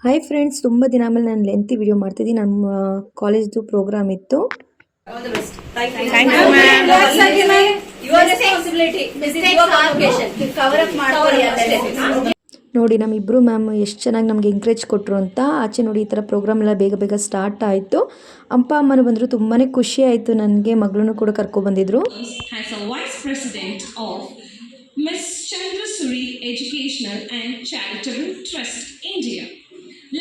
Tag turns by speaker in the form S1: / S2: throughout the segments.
S1: Hi friends, ತುಂಬ ದಿನ ಆಮೇಲೆ ನಾನು ಲೆಂತಿ ವಿಡಿಯೋ ಮಾಡ್ತಿದ್ದೀನಿ. ನಮ್ಮ ಕಾಲೇಜ್ದು ಪ್ರೋಗ್ರಾಮ್ ಇತ್ತು. ನೋಡಿ ನಮ್ಮಿಬ್ಬರು ಮ್ಯಾಮ್ ಎಷ್ಟು ಚೆನ್ನಾಗಿ ನಮಗೆ ಎಂಕರೇಜ್ ಕೊಟ್ಟರು ಅಂತ. ಆಚೆ ನೋಡಿ ಈ ಥರ ಪ್ರೋಗ್ರಾಮ್ ಎಲ್ಲ ಬೇಗ ಬೇಗ ಸ್ಟಾರ್ಟ್ ಆಯಿತು. ಅಪ್ಪ ಅಮ್ಮನೂ ಬಂದರು, ತುಂಬಾ ಖುಷಿ ಆಯಿತು ನನಗೆ. ಮಗಳನ್ನೂ ಕೂಡ ಕರ್ಕೊಬಂದಿದ್ರು.
S2: Miss Chandrasuri Educational and Charitable Trust, India.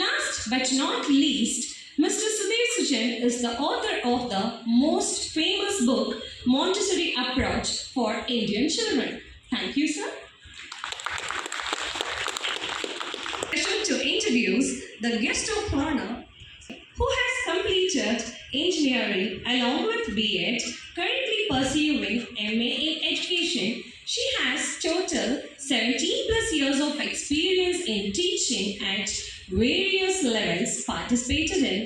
S2: Last but not least, Mr. Sudhir Sujan is the author of the most famous book, Montessori Approach for Indian Children. Thank you, sir. To introduce the guest of honor who has completed engineering along with B.Ed, currently pursuing MA in education. She has total 17 plus years of experience in teaching at various levels, participated in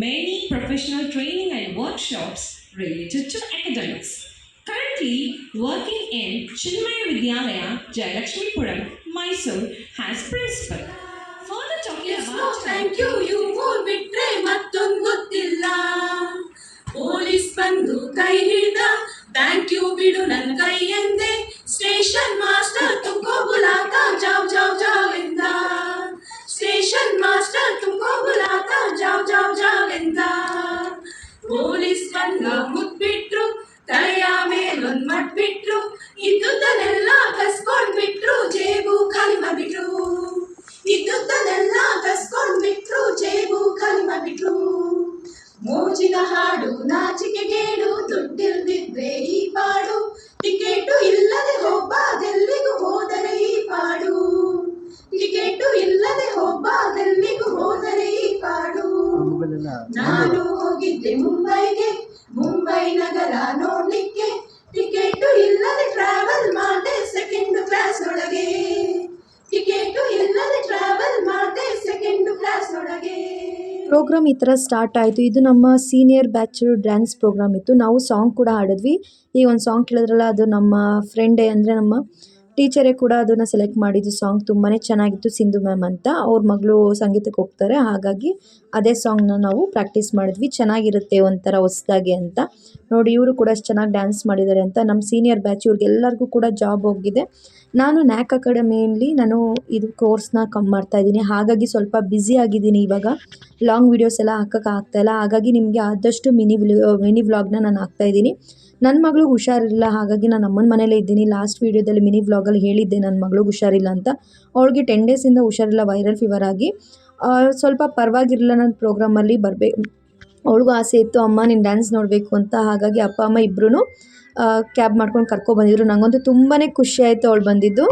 S2: many professional training and workshops related to academics. Currently working in Chinmaya Vidyalaya, Jayalakshmipuram, Mysore as principal. Further talking about
S3: thank you, you won't betray mattond gottilla. Police bandu kai hidda, thank you bidu nan kai ende. Station master tumko bulata, jao jao jao enda. Station master tumko bulata, jao jao jao enda. Police banga mudbitru, ತಲೆಯ ಮೇಲೊಂದ್ ಮಟ್ಬಿಟ್ರು, ಇದ್ದುದನ್ನೆಲ್ಲ ಕಸ್ಕೊಂಡ್ ಬಿಟ್ರು, ಜೇಬು ಖಾಲಿ ಮಾಡ್ಬಿಟ್ರು. ಇದ್ದುದನ್ನೆಲ್ಲ ಕಸ್ಕೊಂಡ್ ಬಿಟ್ರು, ಜೇಬು ಖಾಲಿ ಮಾಡ್ಬಿಟ್ರು. ಮೋಜಿನ ಹಾಡು ನಾಚಿಕೆ ಗೇಡು, ದುಡ್ಡಿಲ್ದಿದ್ರೆ ಈ ಪಾಡು. ಟಿಕೆಟು ಇಲ್ಲದೆ ಹೋಗ್ಬಾದೆಲ್ಲಿಗೂ ಹೋದರೆ ಈ ಪಾಡು. ಟಿಕೆಟು ಇಲ್ಲದೆ ಹೋಗ್ಬಾದೆಲ್ಲಿಗೂ ಹೋದರೆ ಈ ಪಾಡು. ನಾನು ಹೋಗಿದ್ದೆ ಮುಂಬೈಗೆ, ಮುಂಬೈ ನಗರ ನೋಡ್ಲಿಕ್ಕೆ. ಟಿಕೆಟು ಇಲ್ಲದೆ ಟ್ರಾವೆಲ್ ಮಾಡಿದೆ ಸೆಕೆಂಡ್ ಕ್ಲಾಸ್ ಒಳಗೆ. ಟಿಕೆಟು ಇಲ್ಲದೆ ಟ್ರಾವೆಲ್ ಮಾಡಿದೆ ಸೆಕೆಂಡ್ ಕ್ಲಾಸ್ ಒಳಗೆ.
S1: ಪ್ರೋಗ್ರಾಮ್ ಈ ಥರ ಸ್ಟಾರ್ಟ್ ಆಯಿತು. ಇದು ನಮ್ಮ ಸೀನಿಯರ್ ಬ್ಯಾಚ್ ಡ್ಯಾನ್ಸ್ ಪ್ರೋಗ್ರಾಮ್ ಇತ್ತು. ನಾವು ಸಾಂಗ್ ಕೂಡ ಹಾಡಿದ್ವಿ. ಈಗ ಒಂದು ಸಾಂಗ್ ಕೇಳಿದ್ರಲ್ಲ, ಅದು ನಮ್ಮ ಫ್ರೆಂಡೇ, ಅಂದರೆ ನಮ್ಮ ಟೀಚರೇ ಕೂಡ ಅದನ್ನು ಸೆಲೆಕ್ಟ್ ಮಾಡಿದ್ದು. ಸಾಂಗ್ ತುಂಬಾ ಚೆನ್ನಾಗಿತ್ತು. ಸಿಂಧು ಮ್ಯಾಮ್ ಅಂತ, ಅವ್ರ ಮಗಳು ಸಂಗೀತಕ್ಕೆ ಹೋಗ್ತಾರೆ. ಹಾಗಾಗಿ ಅದೇ ಸಾಂಗ್ನ ನಾವು ಪ್ರಾಕ್ಟೀಸ್ ಮಾಡಿದ್ವಿ. ಚೆನ್ನಾಗಿರುತ್ತೆ ಒಂಥರ ಹೊಸದಾಗಿ ಅಂತ. ನೋಡಿ ಇವರು ಕೂಡ ಅಷ್ಟು ಚೆನ್ನಾಗಿ ಡ್ಯಾನ್ಸ್ ಮಾಡಿದ್ದಾರೆ ಅಂತ. ನಮ್ಮ ಸೀನಿಯರ್ ಬ್ಯಾಚ್ ಇವ್ರಿಗೆಲ್ಲರಿಗೂ ಕೂಡ ಜಾಬ್ ಹೋಗಿದೆ. ನಾನು ನ್ಯಾಕ್ ಅಕಾಡೆಮಿಯಲ್ಲಿ ನಾನು ಇದು ಕೋರ್ಸ್ನ ಮಾಡ್ತಾಯಿದ್ದೀನಿ. ಹಾಗಾಗಿ ಸ್ವಲ್ಪ ಬ್ಯುಸಿ ಆಗಿದ್ದೀನಿ ಇವಾಗ. ಲಾಂಗ್ ವೀಡಿಯೋಸ್ ಎಲ್ಲ ಹಾಕೋಕ್ಕೆ ಆಗ್ತಾಯಿಲ್ಲ. ಹಾಗಾಗಿ ನಿಮಗೆ ಆದಷ್ಟು ಮಿನಿ ವ್ಲಾಗ್ನ ನಾನು ಹಾಕ್ತಾಯಿದ್ದೀನಿ. ನನ್ನ ಮಗಳು ಹುಷಾರಿಲ್ಲ, ಹಾಗಾಗಿ ನಾನು ಅಮ್ಮನ ಮನೇಲೇ ಇದ್ದೀನಿ. ಲಾಸ್ಟ್ ವೀಡಿಯೋದಲ್ಲಿ ಮಿನಿ ವ್ಲಾಗಲ್ಲಿ ಹೇಳಿದ್ದೆ ನನ್ನ ಮಗಳಿಗೆ ಹುಷಾರಿಲ್ಲ ಅಂತ. ಅವಳಿಗೆ 10 ಡೇಸಿಂದ ಹುಷಾರಿಲ್ಲ, ವೈರಲ್ ಫೀವರ್ ಆಗಿ. ಸ್ವಲ್ಪ ಪರವಾಗಿರಲಿಲ್ಲ. ನನ್ನ ಪ್ರೋಗ್ರಾಮಲ್ಲಿ ಅವಳಿಗೂ ಆಸೆ ಇತ್ತು, ಅಮ್ಮ ನೀನು ಡ್ಯಾನ್ಸ್ ನೋಡಬೇಕು ಅಂತ. ಹಾಗಾಗಿ ಅಪ್ಪ ಅಮ್ಮ ಇಬ್ಬರೂ ಕ್ಯಾಬ್ ಮಾಡ್ಕೊಂಡು ಕರ್ಕೊಬಂದಿದ್ರು. ನನಗಂತೂ ತುಂಬಾ ಖುಷಿ ಆಯಿತು ಅವಳು ಬಂದಿದ್ದು.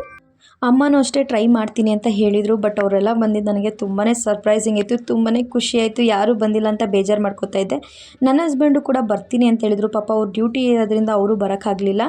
S1: ಅಮ್ಮನೂ ಅಷ್ಟೇ ಟ್ರೈ ಮಾಡ್ತೀನಿ ಅಂತ ಹೇಳಿದರು. ಬಟ್ ಅವರೆಲ್ಲ ಬಂದಿದ್ದು ನನಗೆ ತುಂಬಾ ಸರ್ಪ್ರೈಸಿಂಗ್ ಇತ್ತು. ತುಂಬಾ ಖುಷಿ ಆಯಿತು. ಯಾರೂ ಬಂದಿಲ್ಲ ಅಂತ ಬೇಜಾರು ಮಾಡ್ಕೋತಾ ಇದ್ದೆ. ನನ್ನ ಹಸ್ಬೆಂಡು ಕೂಡ ಬರ್ತೀನಿ ಅಂತ ಹೇಳಿದರು. ಪಾಪ ಅವ್ರು ಡ್ಯೂಟಿ ಇರೋದ್ರಿಂದ ಅವರು ಬರೋಕ್ಕಾಗಲಿಲ್ಲ.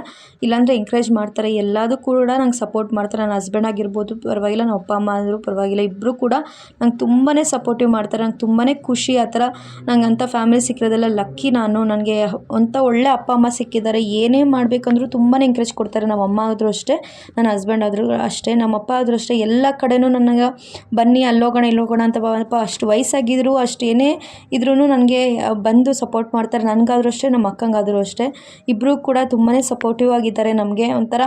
S1: ಇಲ್ಲಾಂದರೆ ಎಂಕರೇಜ್ ಮಾಡ್ತಾರೆ, ಎಲ್ಲದೂ ಕೂಡ ನಂಗೆ ಸಪೋರ್ಟ್ ಮಾಡ್ತಾರೆ. ನನ್ನ ಹಸ್ಬೆಂಡ್ ಆಗಿರ್ಬೋದು ಪರವಾಗಿಲ್ಲ, ನಮ್ಮ ಅಪ್ಪ ಅಮ್ಮ ಆದರೂ ಪರವಾಗಿಲ್ಲ, ಇಬ್ಬರು ಕೂಡ ನಂಗೆ ತುಂಬಾ ಸಪೋರ್ಟಿವ್ ಮಾಡ್ತಾರೆ. ನಂಗೆ ತುಂಬಾ ಖುಷಿ. ಆ ಥರ ನಂಗೆ ಅಂಥ ಫ್ಯಾಮಿಲಿ ಸಿಕ್ಕಿರೋದೆಲ್ಲ ಲಕ್ಕಿ ನಾನು. ನನಗೆ ಅಂಥ ಒಳ್ಳೆ ಅಪ್ಪ ಅಮ್ಮ ಸಿಕ್ಕಿದ್ದಾರೆ. ಏನೇ ಮಾಡಬೇಕಂದ್ರೂ ತುಂಬಾ ಎಂಕರೇಜ್ ಕೊಡ್ತಾರೆ. ನಮ್ಮ ಅಮ್ಮ ಆದರೂ ಅಷ್ಟೇ, ನನ್ನ ಹಸ್ಬೆಂಡ್ ಆದರೂ ಅಷ್ಟೇ, ನಮ್ಮಪ್ಪ ಆದರೂ ಅಷ್ಟೇ. ಎಲ್ಲ ಕಡೆನೂ ನನಗೆ ಬನ್ನಿ ಅಲ್ಲೋಗೋಣ ಇಲ್ಲೋಗೋಣ ಅಂತ. ಪಾಪ ಅಷ್ಟು ವಯಸ್ಸಾಗಿದ್ರು, ಅಷ್ಟು ಏನೇ ಇದ್ರೂ ನನಗೆ ಬಂದು ಸಪೋರ್ಟ್ ಮಾಡ್ತಾರೆ. ನನಗಾದರೂ ಅಷ್ಟೇ, ನಮ್ಮ ಅಕ್ಕಂಗಾದರೂ ಅಷ್ಟೇ. ಇಬ್ಬರು ಕೂಡ ತುಂಬಾ ಸಪೋರ್ಟಿವ್ ಆಗಿದ್ದಾರೆ ನಮಗೆ. ಒಂಥರ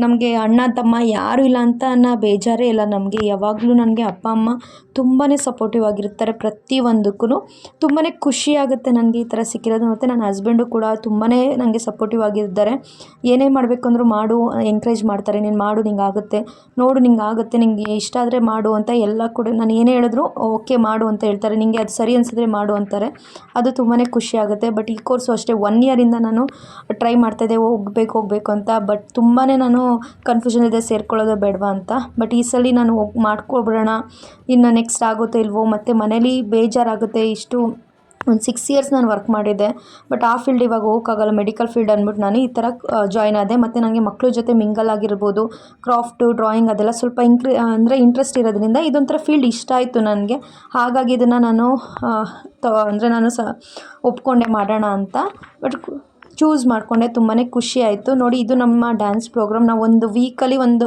S1: ನಮಗೆ ಅಣ್ಣ ತಮ್ಮ ಯಾರೂ ಇಲ್ಲ ಅಂತ ಅನ್ನೋ ಬೇಜಾರೇ ಇಲ್ಲ ನಮಗೆ. ಯಾವಾಗಲೂ ನನಗೆ ಅಪ್ಪ ಅಮ್ಮ ತುಂಬಾ ಸಪೋರ್ಟಿವ್ ಆಗಿರ್ತಾರೆ ಪ್ರತಿಯೊಂದಕ್ಕೂ. ತುಂಬಾ ಖುಷಿ ಆಗುತ್ತೆ ನನಗೆ ಈ ಥರ ಸಿಕ್ಕಿರೋದು. ಮತ್ತು ನನ್ನ ಹಸ್ಬೆಂಡು ಕೂಡ ತುಂಬಾ ನನಗೆ ಸಪೋರ್ಟಿವ್ ಆಗಿದ್ದಾರೆ. ಏನೇ ಮಾಡಬೇಕಂದ್ರೂ ಮಾಡು, ಎಂಕರೇಜ್ ಮಾಡ್ತಾರೆ. ನೀನು ಮಾಡು, ನಿಂಗೆ ಆಗುತ್ತೆ, ನೋಡು ನಿಂಗೆ ಆಗುತ್ತೆ, ನಿಂಗೆ ಇಷ್ಟ ಆದರೆ ಮಾಡು ಅಂತ. ಎಲ್ಲ ಕೂಡ ನಾನು ಏನೇ ಹೇಳಿದ್ರು ಓಕೆ ಮಾಡು ಅಂತ ಹೇಳ್ತಾರೆ. ನಿಂಗೆ ಅದು ಸರಿ ಅನಿಸಿದ್ರೆ ಮಾಡು ಅಂತಾರೆ. ಅದು ತುಂಬಾ ಖುಷಿ ಆಗುತ್ತೆ. ಬಟ್ ಈ ಕೋರ್ಸು ಅಷ್ಟೇ 1 ಇಯರಿಂದ ನಾನು ಟ್ರೈ ಮಾಡ್ತಾಯಿದ್ದೆ ಹೋಗಬೇಕು ಅಂತ. ಬಟ್ ತುಂಬಾ ನಾನು ಕನ್ಫ್ಯೂಷನ್ ಇದೆ, ಸೇರ್ಕೊಳ್ಳೋದು ಬೇಡವಾ ಅಂತ. ಬಟ್ ಈ ಸಲ ನಾನು ಮಾಡ್ಕೊಬಿಡೋಣ, ಇನ್ನು ನೆಕ್ಸ್ಟ್ ಆಗುತ್ತೋ ಇಲ್ವೋ. ಮತ್ತು ಮನೇಲಿ ಬೇಜಾರಾಗುತ್ತೆ. ಇಷ್ಟು ಒಂದು 6 ಇಯರ್ಸ್ ನಾನು ವರ್ಕ್ ಮಾಡಿದ್ದೆ. ಬಟ್ ಆ ಫೀಲ್ಡ್ ಇವಾಗ ಹೋಗೋಕ್ಕಾಗಲ್ಲ, ಮೆಡಿಕಲ್ ಫೀಲ್ಡ್ ಅಂದ್ಬಿಟ್ಟು ನಾನು ಈ ಥರ ಜಾಯ್ನ್ ಆದೆ. ಮತ್ತು ನನಗೆ ಮಕ್ಕಳ ಜೊತೆ ಮಿಂಗಲ್ ಆಗಿರ್ಬೋದು, ಕ್ರಾಫ್ಟು, ಡ್ರಾಯಿಂಗ್ ಅದೆಲ್ಲ ಸ್ವಲ್ಪ ಇಂಟ್ರೆಸ್ಟ್ ಇರೋದ್ರಿಂದ ಇದೊಂಥರ ಫೀಲ್ಡ್ ಇಷ್ಟ ಆಯಿತು ನನಗೆ. ಹಾಗಾಗಿ ಇದನ್ನು ನಾನು ಒಪ್ಕೊಂಡೆ ಮಾಡೋಣ ಅಂತ. ಬಟ್ ಚೂಸ್ ಮಾಡಿಕೊಂಡೆ. ತುಂಬಾ ಖುಷಿ ಆಯಿತು ನೋಡಿ. ಇದು ನಮ್ಮ ಡ್ಯಾನ್ಸ್ ಪ್ರೋಗ್ರಾಮ್. ನಾವು ಒಂದು ವೀಕಲ್ಲಿ ಒಂದು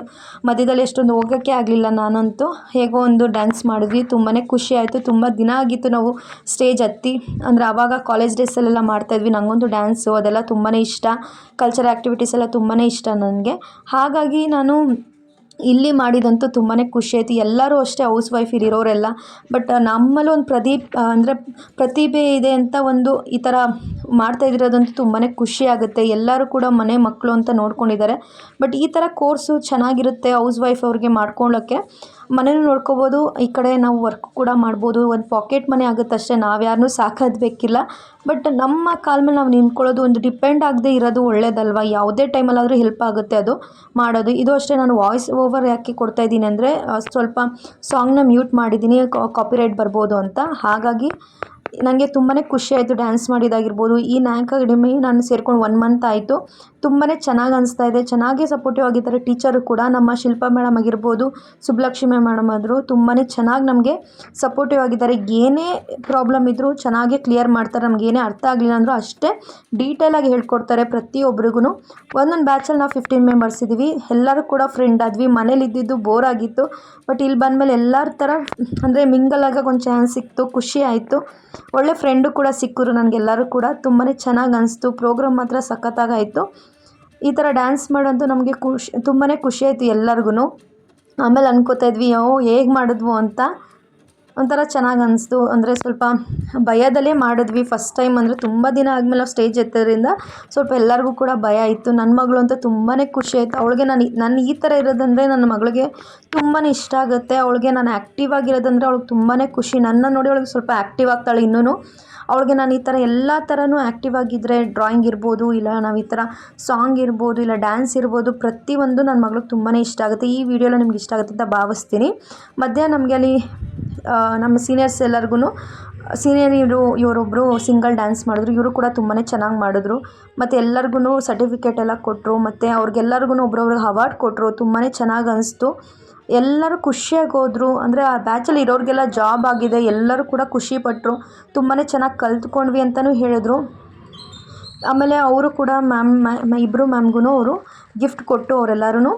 S1: ಮಧ್ಯದಲ್ಲಿ ಎಷ್ಟೊಂದು ಹೋಗೋಕ್ಕೆ ಆಗಲಿಲ್ಲ ನಾನಂತೂ. ಹೇಗೋ ಒಂದು ಡ್ಯಾನ್ಸ್ ಮಾಡಿದ್ವಿ. ತುಂಬಾ ಖುಷಿ ಆಯಿತು. ತುಂಬ ದಿನ ಆಗಿತ್ತು ನಾವು ಸ್ಟೇಜ್ ಹತ್ತಿ. ಅಂದರೆ ಆವಾಗ ಕಾಲೇಜ್ ಡೇಸಲ್ಲೆಲ್ಲ ಮಾಡ್ತಾಯಿದ್ವಿ. ನನಗಂತೂ ಡ್ಯಾನ್ಸು ಅದೆಲ್ಲ ತುಂಬಾ ಇಷ್ಟ. ಕಲ್ಚರಲ್ ಆ್ಯಕ್ಟಿವಿಟೀಸ್ ಎಲ್ಲ ತುಂಬಾ ಇಷ್ಟ ನನಗೆ. ಹಾಗಾಗಿ ನಾನು ಇಲ್ಲಿ ಮಾಡಿದಂತೂ ತುಂಬಾ ಖುಷಿ ಆಯಿತು. ಎಲ್ಲರೂ ಅಷ್ಟೇ ಹೌಸ್ ವೈಫ್ ಇರೋರೆಲ್ಲ. ಬಟ್ ನಮ್ಮಲ್ಲೂ ಒಂದು ಅಂದರೆ ಪ್ರತಿಭೆ ಇದೆ ಅಂತ ಒಂದು ಈ ಥರ ಮಾಡ್ತಾಯಿರೋದಂತೂ ತುಂಬಾ ಖುಷಿ ಆಗುತ್ತೆ. ಎಲ್ಲರೂ ಕೂಡ ಮನೆ ಮಕ್ಕಳು ಅಂತ ನೋಡ್ಕೊಂಡಿದ್ದಾರೆ. ಬಟ್ ಈ ಥರ ಕೋರ್ಸು ಚೆನ್ನಾಗಿರುತ್ತೆ ಹೌಸ್ ವೈಫ್ ಅವ್ರಿಗೆ ಮಾಡ್ಕೊಳ್ಳೋಕ್ಕೆ. ಮನೇನೂ ನೋಡ್ಕೋಬೋದು, ಈ ಕಡೆ ನಾವು ವರ್ಕ್ ಕೂಡ ಮಾಡ್ಬೋದು. ಒಂದು ಪಾಕೆಟ್ ಮನಿ ಆಗುತ್ತಷ್ಟೇ. ನಾವು ಯಾರನ್ನೂ ಸಾಕೋದು ಬೇಕಿಲ್ಲ. ಬಟ್ ನಮ್ಮ ಕಾಲ ಮೇಲೆ ನಾವು ನಿಂತ್ಕೊಳ್ಳೋದು, ಒಂದು ಡಿಪೆಂಡ್ ಆಗದೆ ಇರೋದು ಒಳ್ಳೇದಲ್ವ. ಯಾವುದೇ ಟೈಮಲ್ಲಾದರೂ ಹೆಲ್ಪ್ ಆಗುತ್ತೆ ಅದು ಮಾಡೋದು. ಇದು ಅಷ್ಟೇ. ನಾನು ವಾಯ್ಸ್ ಓವರ್ ಯಾಕೆ ಕೊಡ್ತಾಯಿದ್ದೀನಿ ಅಂದರೆ ಸ್ವಲ್ಪ ಸಾಂಗ್ನ ಮ್ಯೂಟ್ ಮಾಡಿದ್ದೀನಿ, ಕಾಪಿರೈಟ್ ಬರ್ಬೋದು ಅಂತ. ಹಾಗಾಗಿ ನನಗೆ ತುಂಬಾ ಖುಷಿ ಆಯಿತು ಡ್ಯಾನ್ಸ್ ಮಾಡಿದ್ದಾಗಿರ್ಬೋದು. ಈ ನಾಯಕ ಅಕಾಡೆಮಿ ನಾನು ಸೇರ್ಕೊಂಡು 1 ಮಂತ್ ಆಯಿತು. ತುಂಬಾ ಚೆನ್ನಾಗಿ ಅನಿಸ್ತಾ ಇದೆ. ಚೆನ್ನಾಗಿ ಸಪೋರ್ಟಿವ್ ಆಗಿದ್ದಾರೆ ಟೀಚರು ಕೂಡ. ನಮ್ಮ ಶಿಲ್ಪಾ ಮೇಡಮ್ ಆಗಿರ್ಬೋದು, ಸುಬ್ಬಲಕ್ಷ್ಮಿ ಮೇಡಮ್ ಆದರೂ ತುಂಬಾ ಚೆನ್ನಾಗಿ ನಮಗೆ ಸಪೋರ್ಟಿವ್ ಆಗಿದ್ದಾರೆ. ಏನೇ ಪ್ರಾಬ್ಲಮ್ ಇದ್ದರೂ ಚೆನ್ನಾಗೇ ಕ್ಲಿಯರ್ ಮಾಡ್ತಾರೆ. ನಮಗೇನೇ ಅರ್ಥ ಆಗಲಿಲ್ಲ ಅಂದರೂ ಅಷ್ಟೇ ಡೀಟೇಲಾಗಿ ಹೇಳ್ಕೊಡ್ತಾರೆ ಪ್ರತಿಯೊಬ್ಬರಿಗೂ. ಒಂದೊಂದು ಬ್ಯಾಚಲ್ಲಿ ನಾವು 15 ಮೆಂಬರ್ಸ್ ಇದ್ದೀವಿ. ಎಲ್ಲರೂ ಕೂಡ ಫ್ರೆಂಡ್ ಆದ್ವಿ. ಮನೇಲಿ ಇದ್ದಿದ್ದು ಬೋರ್ ಆಗಿತ್ತು. ಬಟ್ ಇಲ್ಲಿ ಬಂದಮೇಲೆ ಎಲ್ಲರ ಥರ ಅಂದರೆ ಮಿಂಗಲ್ ಆಗೋಕೆ ಒಂದು ಚಾನ್ಸ್ ಸಿಕ್ತು. ಖುಷಿ ಆಯಿತು. ಒಳ್ಳೆ ಫ್ರೆಂಡು ಕೂಡ ಸಿಕ್ಕರು ನನಗೆಲ್ಲರೂ ಕೂಡ. ತುಂಬಾ ಚೆನ್ನಾಗಿ ಅನಿಸ್ತು. ಪ್ರೋಗ್ರಾಮ್ ಮಾತ್ರ ಸಖತ್ತಾಗಾಯಿತು. ಈ ಥರ ಡ್ಯಾನ್ಸ್ ಮಾಡೋದು ನಮಗೆ ತುಂಬಾ ಖುಷಿ ಆಯಿತು ಎಲ್ಲರಿಗೂ. ಆಮೇಲೆ ಅನ್ಕೋತಾ ಇದ್ವಿ ಹೇಗೆ ಮಾಡಿದ್ವು ಅಂತ. ಒಂಥರ ಚೆನ್ನಾಗಿ ಅನಿಸ್ತು. ಅಂದರೆ ಸ್ವಲ್ಪ ಭಯದಲ್ಲೇ ಮಾಡಿದ್ವಿ ಫಸ್ಟ್ ಟೈಮ್. ಅಂದರೆ ತುಂಬ ದಿನ ಆದಮೇಲೆ ನಾವು ಸ್ಟೇಜ್ ಎತ್ತೋದ್ರಿಂದ ಸ್ವಲ್ಪ ಎಲ್ಲರಿಗೂ ಕೂಡ ಭಯ ಇತ್ತು. ನನ್ನ ಮಗಳು ಅಂತೂ ತುಂಬಾ ಖುಷಿ ಆಯಿತು. ಅವಳಿಗೆ ನಾನು ಈ ಥರ ಇರೋದಂದರೆ ನನ್ನ ಮಗಳಿಗೆ ತುಂಬಾ ಇಷ್ಟ ಆಗುತ್ತೆ. ಅವಳಿಗೆ ನಾನು ಆ್ಯಕ್ಟಿವ್ ಆಗಿರೋದಂದರೆ ಅವಳಿಗೆ ತುಂಬಾ ಖುಷಿ. ನನ್ನ ನೋಡಿ ಅವಳಿಗೆ ಸ್ವಲ್ಪ ಆ್ಯಕ್ಟಿವ್ ಆಗ್ತಾಳೆ ಇನ್ನೂ. ಅವಳಿಗೆ ನಾನು ಈ ಥರ ಎಲ್ಲ ಥರನೂ ಆ್ಯಕ್ಟಿವ್ ಆಗಿದ್ದರೆ, ಡ್ರಾಯಿಂಗ್ ಇರ್ಬೋದು, ಇಲ್ಲ ನಾವು ಈ ಥರ ಸಾಂಗ್ ಇರ್ಬೋದು, ಇಲ್ಲ ಡ್ಯಾನ್ಸ್ ಇರ್ಬೋದು, ಪ್ರತಿಯೊಂದು ನನ್ನ ಮಗಳಿಗೆ ತುಂಬಾ ಇಷ್ಟ ಆಗುತ್ತೆ. ಈ ವಿಡಿಯೋ ನಿಮ್ಗೆ ಇಷ್ಟ ಆಗುತ್ತೆ ಅಂತ ಭಾವಿಸ್ತೀನಿ. ಮಧ್ಯಾಹ್ನ ನಮಗೆ ಅಲ್ಲಿ ನಮ್ಮ ಸೀನಿಯರ್ಸ್ ಎಲ್ಲರಿಗೂ ಸೀನಿಯರ್ ಇವರೊಬ್ಬರು ಸಿಂಗಲ್ ಡ್ಯಾನ್ಸ್ ಮಾಡಿದ್ರು. ಇವರು ಕೂಡ ತುಂಬಾ ಚೆನ್ನಾಗಿ ಮಾಡಿದ್ರು. ಮತ್ತು ಎಲ್ಲರಿಗೂ ಸರ್ಟಿಫಿಕೇಟ್ ಎಲ್ಲ ಕೊಟ್ಟರು. ಮತ್ತು ಅವ್ರಿಗೆಲ್ಲರಿಗೂ ಒಬ್ರೊಬ್ರಿಗೆ ಅವಾರ್ಡ್ ಕೊಟ್ಟರು. ತುಂಬಾ ಚೆನ್ನಾಗಿ ಅನಿಸ್ತು. ಎಲ್ಲರೂ ಖುಷಿಯಾಗಿ ಹೋದರು. ಅಂದರೆ ಆ ಬ್ಯಾಚಲ್ಲಿ ಇರೋರಿಗೆಲ್ಲ ಜಾಬ್ ಆಗಿದೆ. ಎಲ್ಲರೂ ಕೂಡ ಖುಷಿಪಟ್ಟರು. ತುಂಬಾ ಚೆನ್ನಾಗಿ ಕಲ್ತ್ಕೊಂಡ್ವಿ ಅಂತಲೂ ಹೇಳಿದ್ರು. ಆಮೇಲೆ ಅವರು ಕೂಡ ಇಬ್ಬರು ಮ್ಯಾಮ್ಗೂ ಅವರು ಗಿಫ್ಟ್ ಕೊಟ್ಟು ಅವರೆಲ್ಲರೂ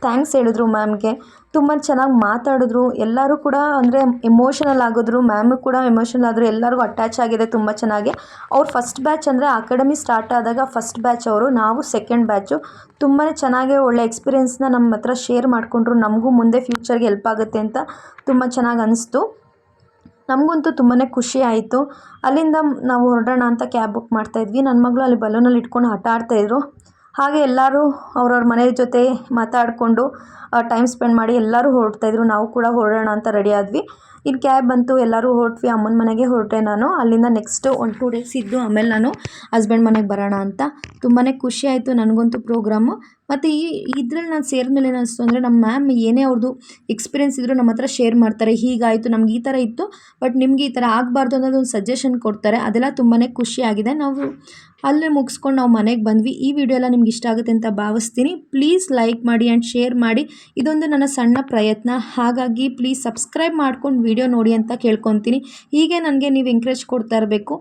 S1: ಥ್ಯಾಂಕ್ಸ್ ಹೇಳಿದ್ರು ಮ್ಯಾಮ್ಗೆ. ತುಂಬ ಚೆನ್ನಾಗಿ ಮಾತಾಡಿದ್ರು. ಎಲ್ಲರೂ ಕೂಡ ಅಂದರೆ ಎಮೋಷನಲ್ ಆಗಿದ್ರು. ಮ್ಯಾಮು ಕೂಡ ಎಮೋಷನಲ್ ಆದರು. ಎಲ್ಲರಿಗೂ ಅಟ್ಯಾಚ್ ಆಗಿದೆ ತುಂಬ ಚೆನ್ನಾಗಿ. ಅವ್ರು ಫಸ್ಟ್ ಬ್ಯಾಚ್ ಅಂದರೆ ಅಕಾಡೆಮಿ ಸ್ಟಾರ್ಟ್ ಆದಾಗ ಫಸ್ಟ್ ಬ್ಯಾಚ್ ಅವರು, ನಾವು ಸೆಕೆಂಡ್ ಬ್ಯಾಚು. ತುಂಬಾ ಚೆನ್ನಾಗಿ ಒಳ್ಳೆ ಎಕ್ಸ್ಪೀರಿಯೆನ್ಸ್ನ ನಮ್ಮ ಹತ್ರ ಶೇರ್ ಮಾಡಿಕೊಂಡ್ರು. ನಮಗೂ ಮುಂದೆ ಫ್ಯೂಚರ್ಗೆ ಹೆಲ್ಪ್ ಆಗುತ್ತೆ ಅಂತ ತುಂಬ ಚೆನ್ನಾಗಿ ಅನಿಸ್ತು. ನಮಗಂತೂ ತುಂಬಾ ಖುಷಿ ಆಯಿತು. ಅಲ್ಲಿಂದ ನಾವು ಹೊರಡೋಣ ಅಂತ ಕ್ಯಾಬ್ ಬುಕ್ ಮಾಡ್ತಾಯಿದ್ವಿ. ನನ್ನ ಮಗಳು ಅಲ್ಲಿ ಬಲೂನಲ್ಲಿ ಇಟ್ಕೊಂಡು ಆಟ ಆಡ್ತಾಯಿದ್ರು. ಹಾಗೆ ಎಲ್ಲರೂ ಅವ್ರವ್ರ ಮನೆಯ ಜೊತೆ ಮಾತಾಡಿಕೊಂಡು ಟೈಮ್ ಸ್ಪೆಂಡ್ ಮಾಡಿ ಎಲ್ಲರೂ ಹೊರಡ್ತಾಯಿದ್ರು. ನಾವು ಕೂಡ ಹೊರಡೋಣ ಅಂತ ರೆಡಿ ಆದ್ವಿ. ಇನ್ನು ಕ್ಯಾಬ್ ಬಂತು, ಎಲ್ಲರೂ ಹೊರಟ್ವಿ. ಅಮ್ಮನ ಮನೆಗೆ ಹೊರಟೆ ನಾನು. ಅಲ್ಲಿಂದ ನೆಕ್ಸ್ಟ್ 1-2 ಡೇಸ್ ಇದ್ದು ಆಮೇಲೆ ನಾನು ಹಸ್ಬೆಂಡ್ ಮನೆಗೆ ಬರೋಣ ಅಂತ. ತುಂಬಾ ಖುಷಿ ಆಯಿತು ನನಗಂತೂ ಪ್ರೋಗ್ರಾಮು. ಮತ್ತು ಇದ್ರಲ್ಲಿ ನಾನು ಸೇರಿದ್ಮೇಲೆ ಏನು ಅನಿಸ್ತು ಅಂದರೆ, ನಮ್ಮ ಮ್ಯಾಮ್ ಏನೇ ಅವ್ರದ್ದು ಎಕ್ಸ್ಪೀರಿಯೆನ್ಸ್ ಇದ್ದರೂ ನಮ್ಮ ಹತ್ರ ಶೇರ್ ಮಾಡ್ತಾರೆ. ಹೀಗಾಯಿತು, ನಮ್ಗೆ ಈ ಥರ ಇತ್ತು, ಬಟ್ ನಿಮಗೆ ಈ ಥರ ಆಗಬಾರ್ದು ಅನ್ನೋದೊಂದು ಸಜೆಷನ್ ಕೊಡ್ತಾರೆ. ಅದೆಲ್ಲ ತುಂಬಾ ಖುಷಿಯಾಗಿದೆ. ನಾವು ಅಲ್ಲೇ ಮುಗಿಸ್ಕೊಂಡು ನಾವು ಮನೆಗೆ ಬಂದ್ವಿ. ಈ ವಿಡಿಯೋ ಎಲ್ಲ ನಿಮ್ಗೆ ಇಷ್ಟ ಆಗುತ್ತೆ ಅಂತ ಭಾವಿಸ್ತೀನಿ. ಪ್ಲೀಸ್ ಲೈಕ್ ಮಾಡಿ ಆ್ಯಂಡ್ ಶೇರ್ ಮಾಡಿ. ಇದೊಂದು ನನ್ನ ಸಣ್ಣ ಪ್ರಯತ್ನ. ಹಾಗಾಗಿ ಪ್ಲೀಸ್ ಸಬ್ಸ್ಕ್ರೈಬ್ ಮಾಡ್ಕೊಂಡು ವಿಡಿಯೋ ನೋಡಿ ಅಂತ ಕೇಳ್ಕೊತೀನಿ. ಹೀಗೆ ನನಗೆ ನೀವು ಎಂಕರೇಜ್ ಕೊಡ್ತಾ ಇರಬೇಕು.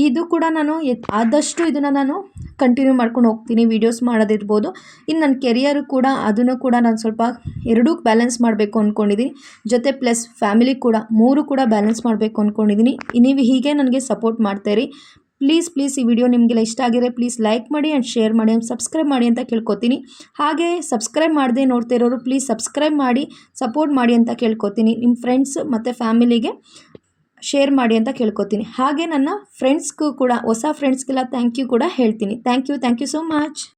S1: ಇದು ಕೂಡ ನಾನು ಆದಷ್ಟು ಇದನ್ನು ನಾನು ಕಂಟಿನ್ಯೂ ಮಾಡ್ಕೊಂಡು ಹೋಗ್ತೀನಿ. ವೀಡಿಯೋಸ್ ಮಾಡೋದಿರ್ಬೋದು, ಇನ್ನು ನನ್ನ ಕೆರಿಯರು ಕೂಡ ಅದನ್ನು ಕೂಡ ನಾನು ಸ್ವಲ್ಪ ಎರಡೂ ಬ್ಯಾಲೆನ್ಸ್ ಮಾಡಬೇಕು ಅಂದ್ಕೊಂಡಿದ್ದೀನಿ. ಜೊತೆ ಪ್ಲಸ್ ಫ್ಯಾಮಿಲಿ ಕೂಡ 3 ಕೂಡ ಬ್ಯಾಲೆನ್ಸ್ ಮಾಡಬೇಕು ಅಂದ್ಕೊಂಡಿದ್ದೀನಿ. ನೀವು ಹೀಗೆ ನನಗೆ ಸಪೋರ್ಟ್ ಮಾಡ್ತಾಯಿರಿ. ಪ್ಲೀಸ್ ಈ ವಿಡಿಯೋ ನಿಮಗೆಲ್ಲ ಇಷ್ಟ ಆಗಿದ್ರೆ ಪ್ಲೀಸ್ ಲೈಕ್ ಮಾಡಿ ಆ್ಯಂಡ್ ಶೇರ್ ಮಾಡಿ ಆ್ಯಂಡ್ ಸಬ್ಸ್ಕ್ರೈಬ್ ಮಾಡಿ ಅಂತ ಕೇಳ್ಕೊತೀನಿ. ಹಾಗೆ ಸಬ್ಸ್ಕ್ರೈಬ್ ಮಾಡದೆ ನೋಡ್ತಾ ಇರೋರು ಪ್ಲೀಸ್ ಸಬ್ಸ್ಕ್ರೈಬ್ ಮಾಡಿ ಸಪೋರ್ಟ್ ಮಾಡಿ ಅಂತ ಕೇಳ್ಕೊತೀನಿ. ನಿಮ್ಮ ಫ್ರೆಂಡ್ಸ್ ಮತ್ತು ಫ್ಯಾಮಿಲಿಗೆ ಶೇರ್ ಮಾಡಿ ಅಂತ ಕೇಳ್ಕೊತೀನಿ. ಹಾಗೆ ನನ್ನ ಫ್ರೆಂಡ್ಸ್ಗೂ ಕೂಡ, ಹೊಸ ಫ್ರೆಂಡ್ಸ್ಗೆಲ್ಲ ಥ್ಯಾಂಕ್ ಯು ಕೂಡ ಹೇಳ್ತೀನಿ. Thank you so much.